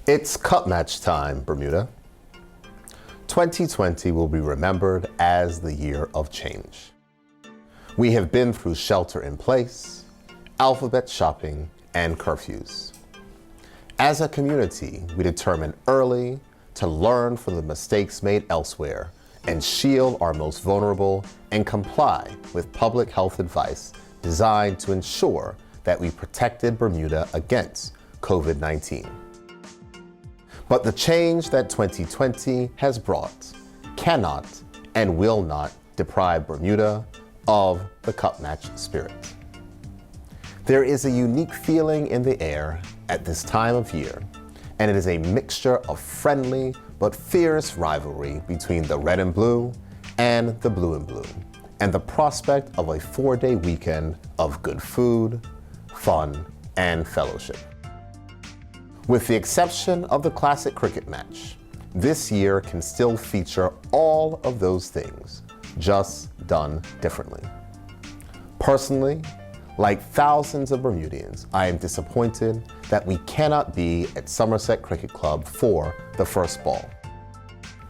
It's cup match time, Bermuda. 2020 will be remembered as the year of change. We have been through shelter in place, alphabet shopping, and curfews. As a community, we determined early to learn from the mistakes made elsewhere and shield our most vulnerable and comply with public health advice designed to ensure that we protected Bermuda against COVID-19. But the change that 2020 has brought cannot and will not deprive Bermuda of the cup match spirit. There is a unique feeling in the air at this time of year, and it is a mixture of friendly but fierce rivalry between the red and blue and the blue and blue, and the prospect of a 4-day weekend of good food, fun, and fellowship. With the exception of the classic cricket match, this year can still feature all of those things, just done differently. Personally, like thousands of Bermudians, I am disappointed that we cannot be at Somerset Cricket Club for the first ball.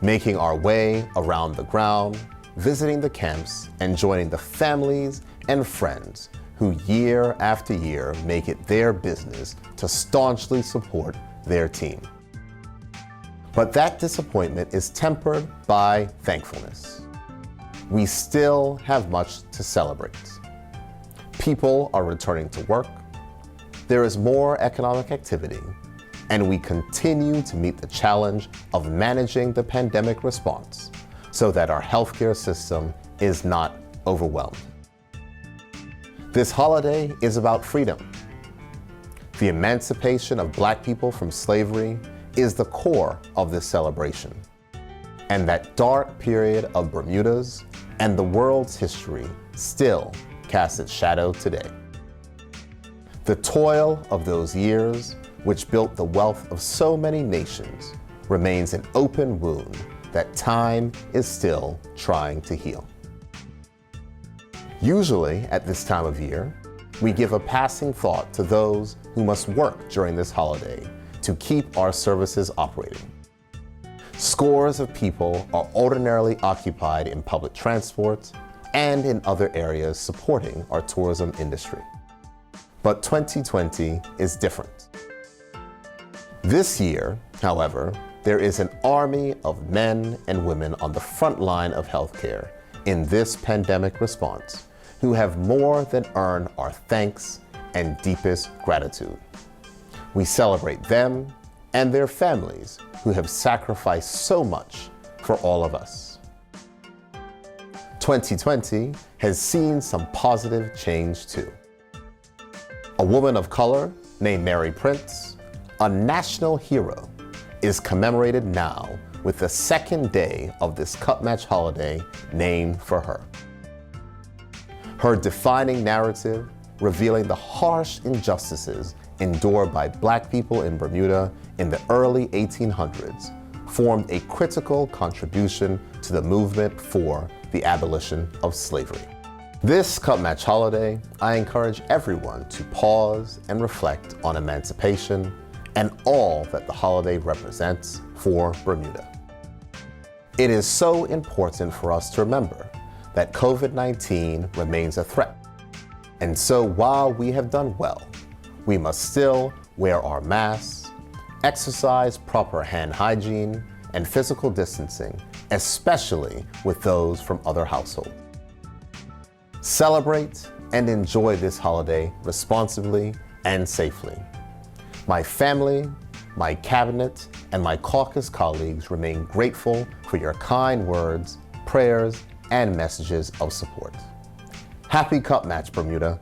Making our way around the ground, visiting the camps, and joining the families and friends who year after year make it their business to staunchly support their team. But that disappointment is tempered by thankfulness. We still have much to celebrate. People are returning to work, there is more economic activity, and we continue to meet the challenge of managing the pandemic response so that our healthcare system is not overwhelmed. This holiday is about freedom. The emancipation of Black people from slavery is the core of this celebration. And that dark period of Bermuda's and the world's history still casts its shadow today. The toil of those years, which built the wealth of so many nations, remains an open wound that time is still trying to heal. Usually, at this time of year, we give a passing thought to those who must work during this holiday to keep our services operating. Scores of people are ordinarily occupied in public transport and in other areas supporting our tourism industry. But 2020 is different. This year, however, there is an army of men and women on the front line of healthcare in this pandemic response who have more than earned our thanks and deepest gratitude. We celebrate them and their families who have sacrificed so much for all of us. 2020 has seen some positive change too. A woman of color named Mary Prince, a national hero, is commemorated now with the second day of this cup match holiday named for her. Her defining narrative, revealing the harsh injustices endured by Black people in Bermuda in the early 1800s, formed a critical contribution to the movement for the abolition of slavery. This cup match holiday, I encourage everyone to pause and reflect on emancipation and all that the holiday represents for Bermuda. It is so important for us to remember that COVID-19 remains a threat. And so while we have done well, we must still wear our masks, exercise proper hand hygiene and physical distancing, especially with those from other households. Celebrate and enjoy this holiday responsibly and safely. My family, my cabinet, and my caucus colleagues remain grateful for your kind words, prayers, and messages of support. Happy Cup Match, Bermuda.